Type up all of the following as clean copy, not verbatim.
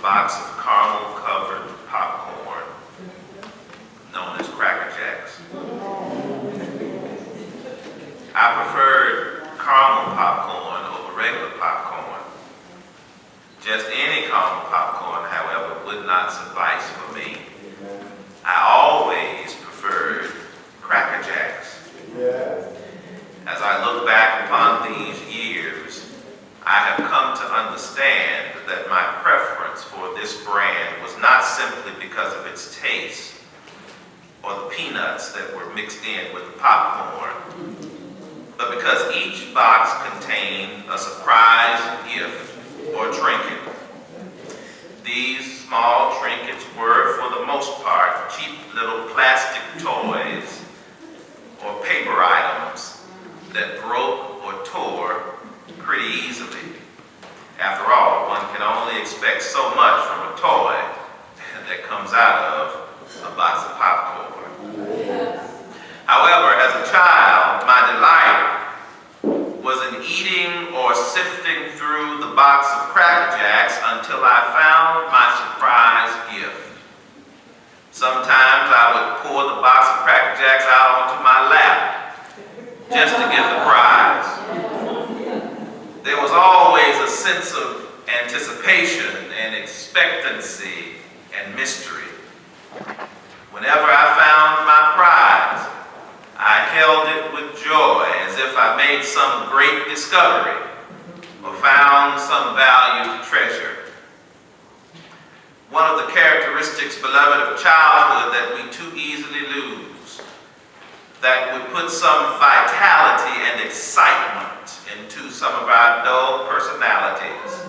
box of caramel-covered popcorn known as Crackerjacks. I preferred caramel popcorn over regular popcorn. Just any caramel popcorn, however, would not suffice for me. I always preferred Crackerjacks. As I look back upon these years, I have come to understand that my preference for this brand was not simply because of its taste or the peanuts that were mixed in with the popcorn, but because each box contained a surprise gift or trinket. These small trinkets were, for the most part, cheap little plastic toys or paper items that broke or tore pretty easily. After all, one can only expect so much from a toy that comes out of a box of popcorn. However, as a child, my delight was in eating or sifting through the box of Crackerjacks until I found my surprise gift. Sometimes I would pour the box of Crackerjacks out onto my lap just to get the prize. There was always a sense of anticipation and expectancy and mystery. Whenever I found my prize, I held it with joy as if I made some great discovery or found some valued treasure. One of the characteristics, beloved, of childhood that we too easily lose, that would put some vitality and excitement into some of our dull personalities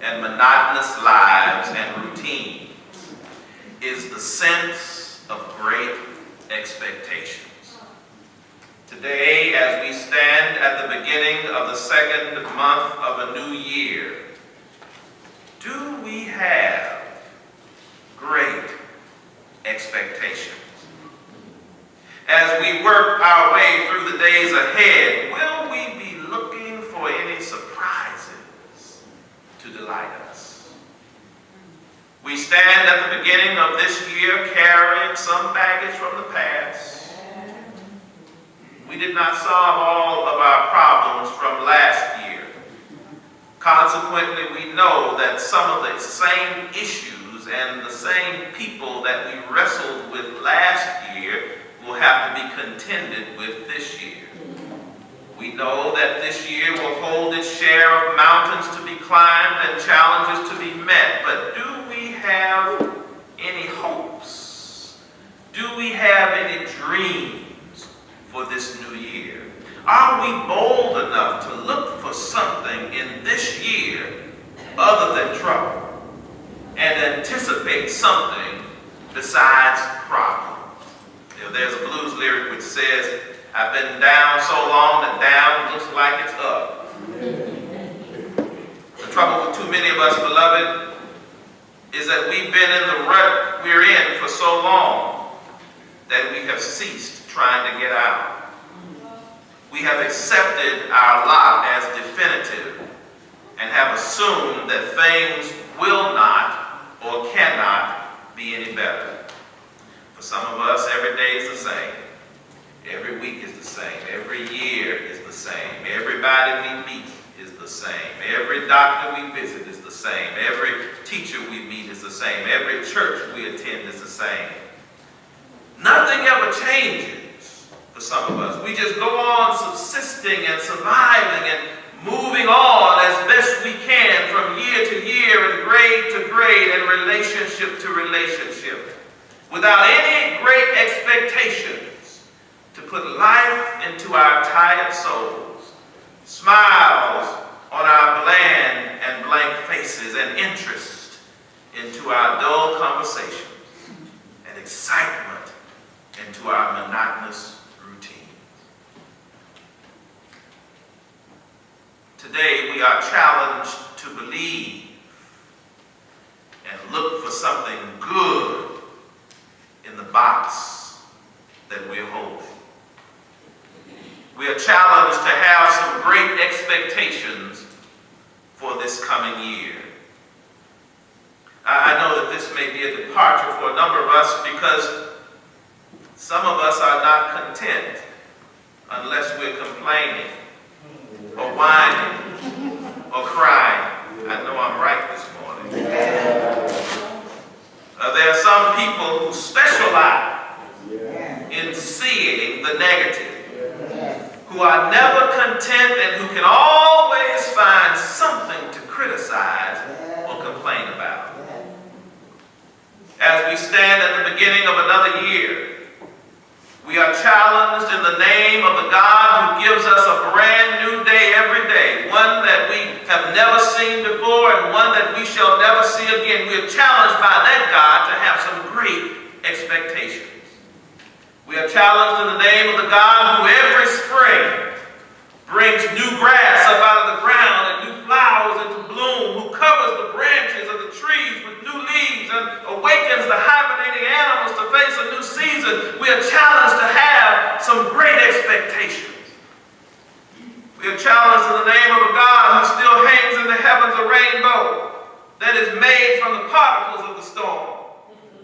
and monotonous lives and routines, is the sense of great expectations. Today, as we stand at the beginning of the second month of a new year, do we have great expectations? As we work our way through the days ahead, will we be looking for any surprises to delight us? We stand at the beginning of this year carrying some baggage from the past. We did not solve all of our problems from last year. Consequently, we know that some of the same issues and the same people that we wrestled with last year will have to be contended with this year. We know that this year will hold its share of mountains to be climbed and challenges to be met, but do we have any hopes? Do we have any dreams for this new year? Are we bold enough to look for something in this year other than trouble and anticipate something besides problems? You know, there's a blues lyric which says, I've been down so long that down looks like it's up. The trouble with too many of us, beloved, is that we've been in the rut we're in for so long that we have ceased trying to get out. We have accepted our lot as definitive and have assumed that things will not or cannot be any better. For some of us, every day is the same. Every week is the same. Every year is the same. Everybody we meet is the same. Every doctor we visit is the same. Every teacher we meet is the same. Every church we attend is the same. Nothing ever changes for some of us. We just go on subsisting and surviving and moving on as best we can from year to year and grade to grade and relationship to relationship, without any great expectations to put life into our tired souls, smiles on our bland and blank faces, and interest into our dull conversations, and excitement into our monotonous routine. Today we are challenged to believe and look for something good in the box that we're holding. We are challenged to have some great expectations for this coming year. us because some of us are not content unless we're complaining or whining or crying. I know I'm right this morning. There are some people who specialize in seeing the negative, who are never content and who can always find something to criticize or complain about. As we stand at the beginning of another year, we are challenged in the name of the God who gives us a brand new day every day, one that we have never seen before and one that we shall never see again. We are challenged by that God to have some great expectations. We are challenged in the name of the God who every spring brings new grass up out of the ground and new flowers into bloom, who covers the branches of the trees with new leaves and awakens the hibernating animals to face a new season. We are challenged to have some great expectations. We are challenged in the name of a God who still hangs in the heavens a rainbow that is made from the particles of the storm,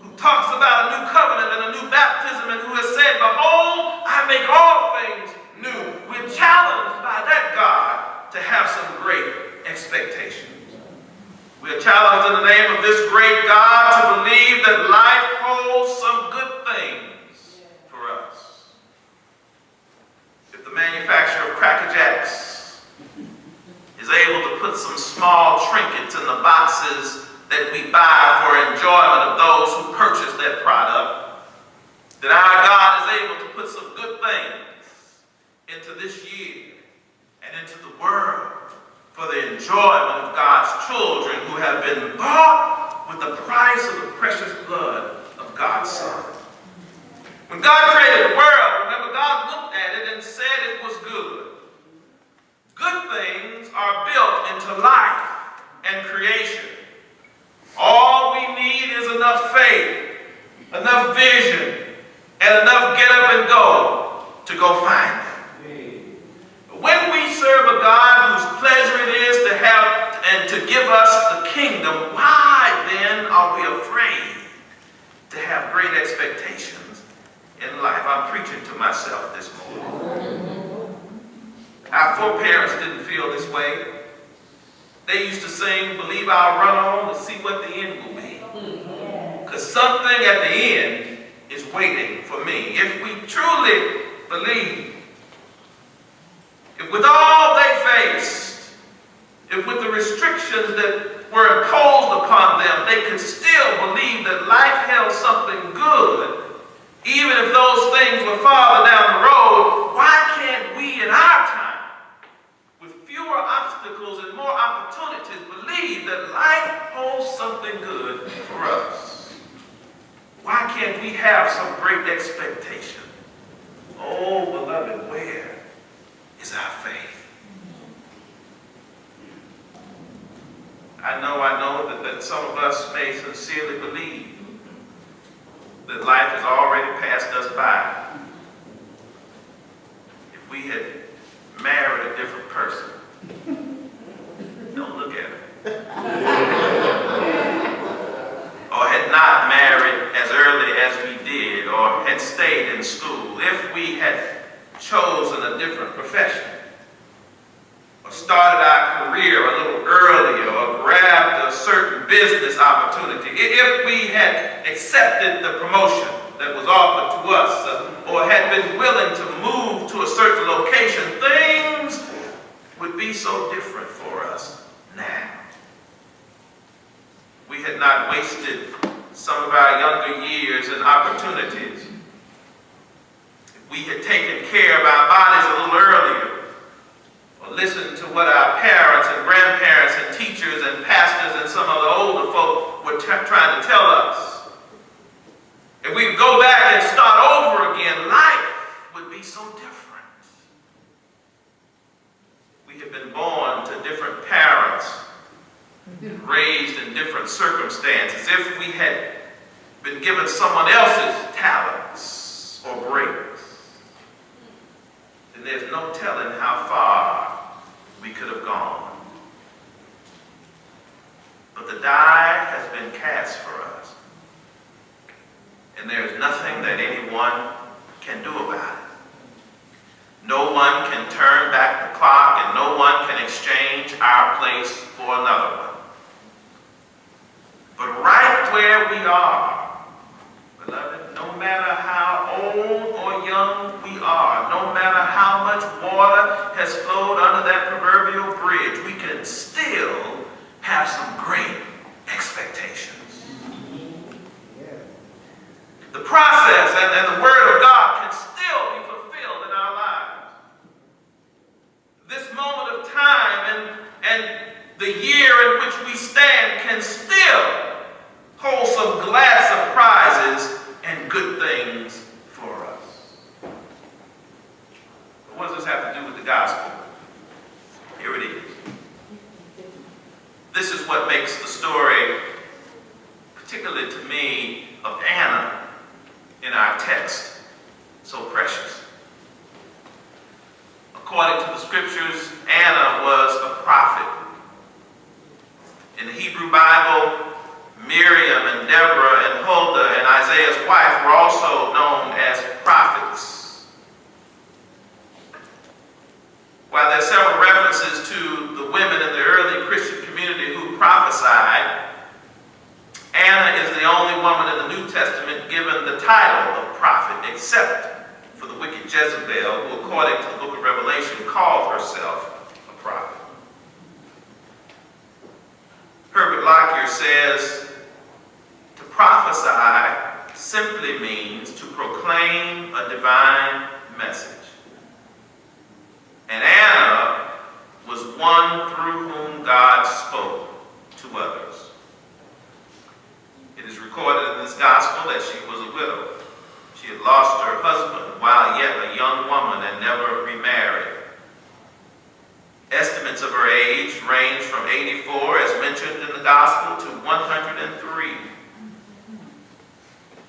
who talks about a new covenant and a new baptism, and who has said, "Behold, I make all things new." We're challenged by that God to have some great expectations. We are challenged in the name of this great God to believe that life holds some good things for us. If the manufacturer of Crackerjacks is able to put some small trinkets in the boxes that we buy for enjoyment of those who purchase that product, then our God is able to put some good things into this year and into the world for the enjoyment of God's children who have been bought with the price of the precious blood of God's Son. When God created the world, remember, God looked at it and said it was good. Good things are built into life and creation. All we need is enough faith, enough vision, and enough get up and go to go find them. When we serve a God whose pleasure it is to have and to give us the kingdom, why then are we afraid to have great expectations in life? I'm preaching to myself this morning. Our foreparents didn't feel this way. They used to sing, "Believe I'll run on to see what the end will be." Because something at the end is waiting for me. If we truly believe, if with all they faced, if with the restrictions that were imposed upon them, they could still believe that life held something good, even if those things were farther down the road, why can't we in our time, with fewer obstacles and more opportunities, believe that life holds something good for us? Why can't we have some great expectation? Oh, beloved, where is our faith? I know that some of us may sincerely believe that life has already passed us by. If we had married a different person, don't look at her, or had not married as early as we did, or had stayed in school, if we had chosen a different profession, or started our career a little earlier, or grabbed a certain business opportunity, if we had accepted the promotion that was offered to us, or had been willing to move to a certain location, things would be so different for us now. We had not wasted some of our younger years and opportunities. We had taken care of our bodies a little earlier, or listened to what our parents and grandparents and teachers and pastors and some of the older folk were trying to tell us. If we could go back and start over again, life would be so different. We have been born to different parents, raised in different circumstances. If we had been given someone else's talents or breaks, then there's no telling how far we could have gone. But the die has been cast for us. And there is nothing that anyone can do about it. No one can turn back the clock, and no one can exchange our place for another one. But right where we are, beloved, no matter how old or young we are, no matter how much water has flowed under that proverbial bridge, we can still have some great expectations. The process and the Word of God can still be fulfilled in our lives. This moment of time and the year in which we stand can still hold some glad surprises and good things for us. But what does this have to do with the gospel? Here it is. This is what makes the story, particularly to me, of Anna in our text so precious. According to the scriptures, Anna was a prophet. In the Hebrew Bible, Miriam and Deborah and Huldah and Isaiah's wife were also known as prophets. While there are several references to the women in the early Christian community who prophesied, Anna is the only woman in the New Testament given the title of prophet, except for the wicked Jezebel, who, according to the book of Revelation, called herself a prophet. Herbert Lockyer says, to prophesy simply means to proclaim a divine message. And Anna was one through whom God spoke to others. It is recorded in this gospel that she was a widow. She had lost her husband while yet a young woman and never remarried. Estimates of her age range from 84, as mentioned in the gospel, to 103.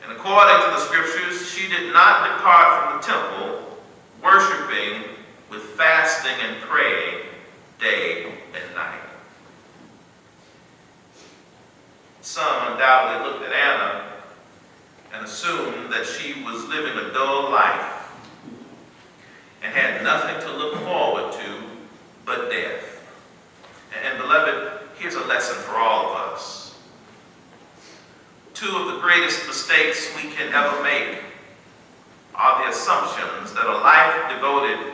And according to the scriptures, she did not depart from the temple, worshiping with fasting and praying day and night. Some undoubtedly looked at Anna and assumed that she was living a dull life and had nothing to look forward to but death. And beloved, here's a lesson for all of us. Two of the greatest mistakes we can ever make are the assumptions that a life devoted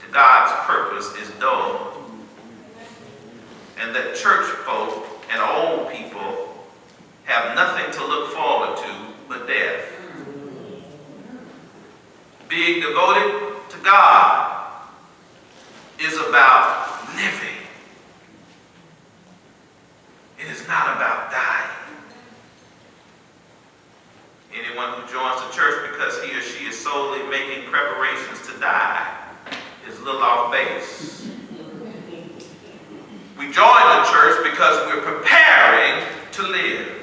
to God's purpose is dull, and that church folk and old people have nothing to look forward to but death. Being devoted to God is about living. It is not about dying. Anyone who joins the church because he or she is solely making preparations to die is a little off base. We join the church because we're preparing to live.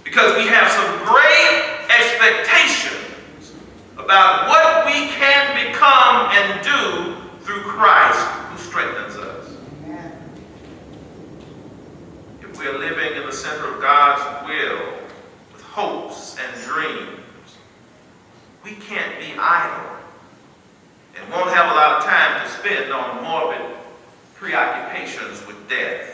Because we have some great expectations about what we can become and do through Christ who strengthens us. If we are living in the center of God's will with hopes and dreams, we can't be idle and won't have a lot of time to spend on morbid preoccupations with death.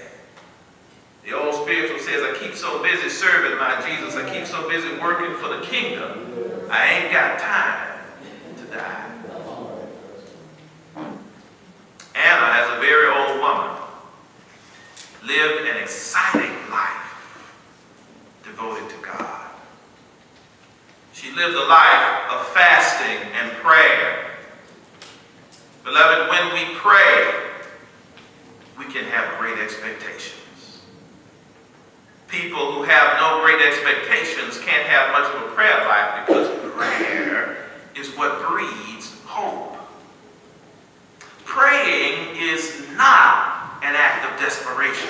The old spiritual says, I keep so busy serving my Jesus, I keep so busy working for the kingdom, I ain't got time to die. Anna, as a very old woman, lived an exciting life devoted to God. She lived a life of fasting and prayer. Beloved, when we pray, we can have great expectations. People who have no great expectations can't have much of a prayer life because prayer is what breeds hope. Praying is not an act of desperation,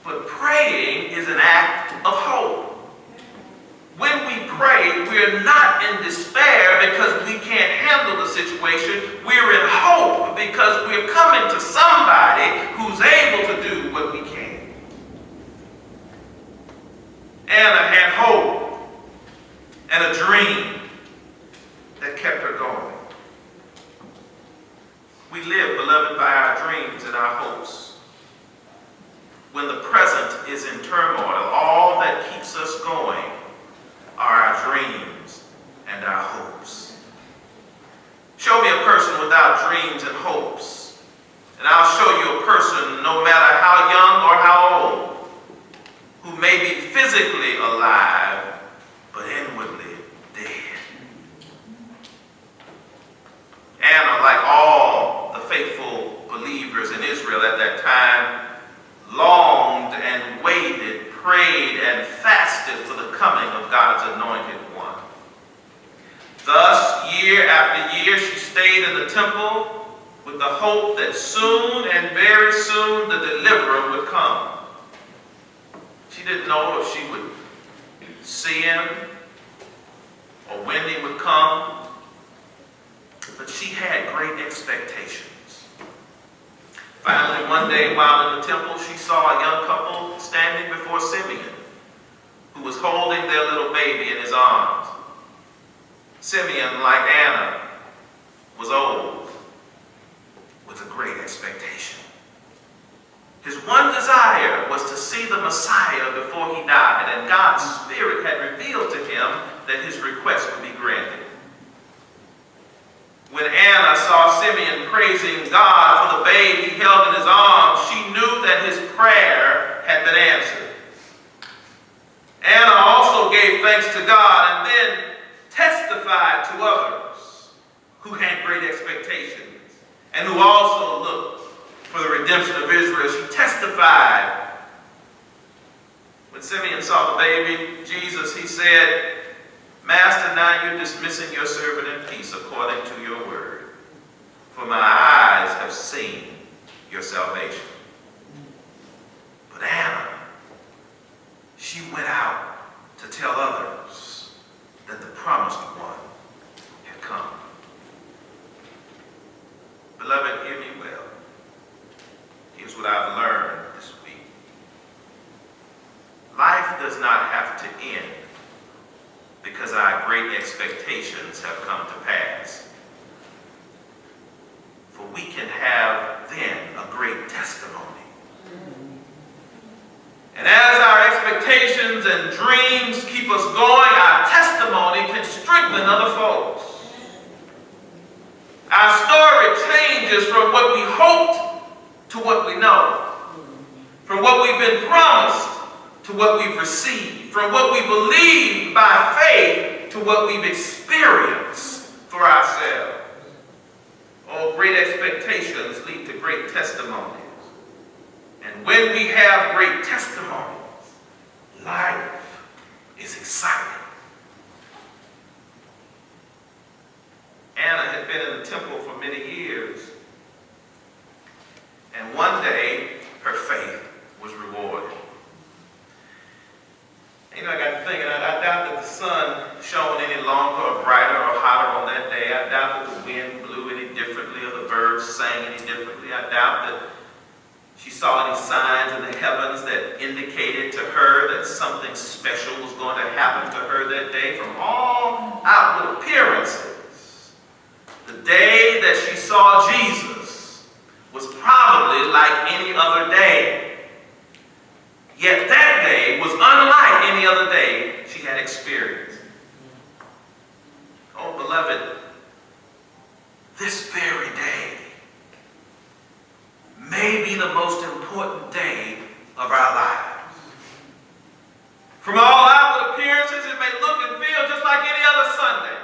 but praying is an act of hope. When we pray, we're not in despair because we can't handle the situation. We're in hope because we're coming to somebody who's able to do what we can't. Anna had hope and a dream that kept her going. We live, beloved, by our dreams and our hopes. When the present is in turmoil, all that keeps us going are our dreams and our hopes. Show me a person without dreams and hopes, and I'll show you a person, no matter how young or how old, who may be physically alive, but inwardly dead. Anna, like all the faithful believers in Israel at that time, longed and waited, prayed and fasted for the coming of God's anointed one. Thus, year after year, she stayed in the temple with the hope that soon and very soon the deliverer would come. She didn't know if she would see him or when he would come, but she had great expectations. Finally, one day while in the temple, she saw a young couple standing before Simeon, who was holding their little baby in his arms. Simeon, like Anna, was old, with a great expectation. His one desire was to see the Messiah before he died, and God's Spirit had revealed to him that his request would be granted. When Anna saw Simeon praising God for the babe he held in his arms, she knew that his prayer had been answered. Anna also gave thanks to God and then testified to others who had great expectations and who also looked for the redemption of Israel. She testified. When Simeon saw the baby, Jesus, he said, "Master, now you're dismissing your servant in peace according to your word. For my eyes have seen your salvation." But Anna, she went out to tell others that the promised one had come. Beloved, hear me well. Here's what I've learned this week. Life does not have to end because our great expectations have come to pass. For we can have then a great testimony. And as our expectations and dreams keep us going, our testimony can strengthen other folks. Our story changes from what we hoped to what we know, from what we've been promised to what we've received, from what we believe by faith to what we've experienced for ourselves. Oh, great expectations lead to great testimonies. And when we have great testimonies, life is exciting. Anna had been in the temple for many years. And one day, her faith was rewarded. You know, I got to thinking, I doubt that the sun shone any longer or brighter or hotter on that day. I doubt that the wind blew any differently or the birds sang any differently. I doubt that she saw any signs in the heavens that indicated to her that something special was going to happen to her that day. From all outward appearances, the day that she saw Jesus was probably like any other day. Yet that day was unlike any other day she had experienced. Oh, beloved, this very day may be the most important day of our lives. From all outward appearances, it may look and feel just like any other Sunday.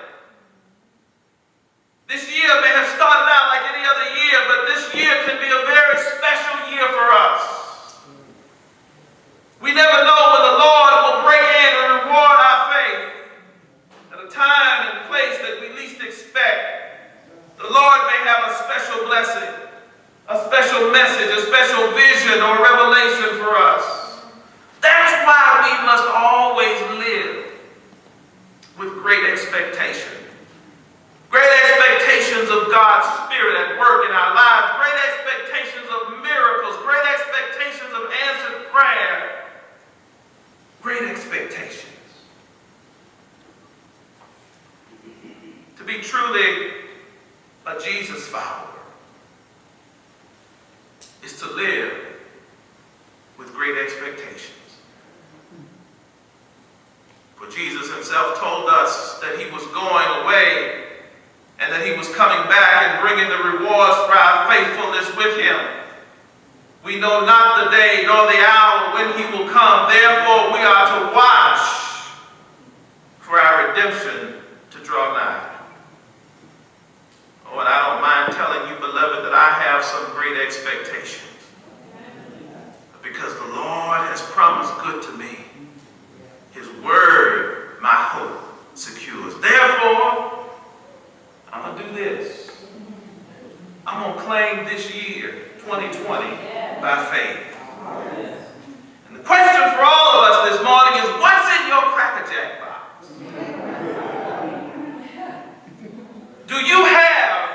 This year may have started out like any other year, but this year can be a very special year for us. We never know when the Lord will break in and reward our faith. At a time and place that we least expect, the Lord may have a special blessing, a special message, a special vision or revelation for us. That's why we must always live with great expectation. Great expectations of God's Spirit at work in our lives. Great expectations of miracles. Great expectations of answered prayer. Great expectations. be truly a Jesus follower is to live with great expectations. For Jesus himself told us that he was going away and that he was coming back and bringing the rewards for our faithfulness with him. We know not the day nor the hour when he will come. Therefore, we are to watch for our redemption to draw nigh. Oh, and I don't mind telling you, beloved, that I have some great expectations. Because the Lord has promised good to me. His word, my hope, secures. Therefore, I'm going to do this. I'm going to claim this year, 2020, by faith. And the question for all of us this morning is, what's in your Crackerjack box? Do you have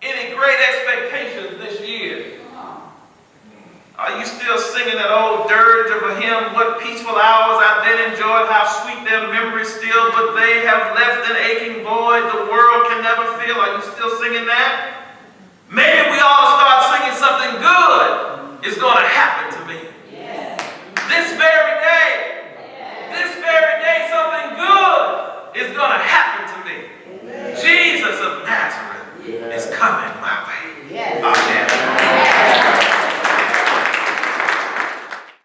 any great expectations this year? Are you still singing that old dirge of a hymn, what peaceful hours I then enjoyed, how sweet their memories still, but they have left an aching void the world can never fill? Are you still singing that? Maybe we all start singing something good is going to happen to me. Yes. This very day.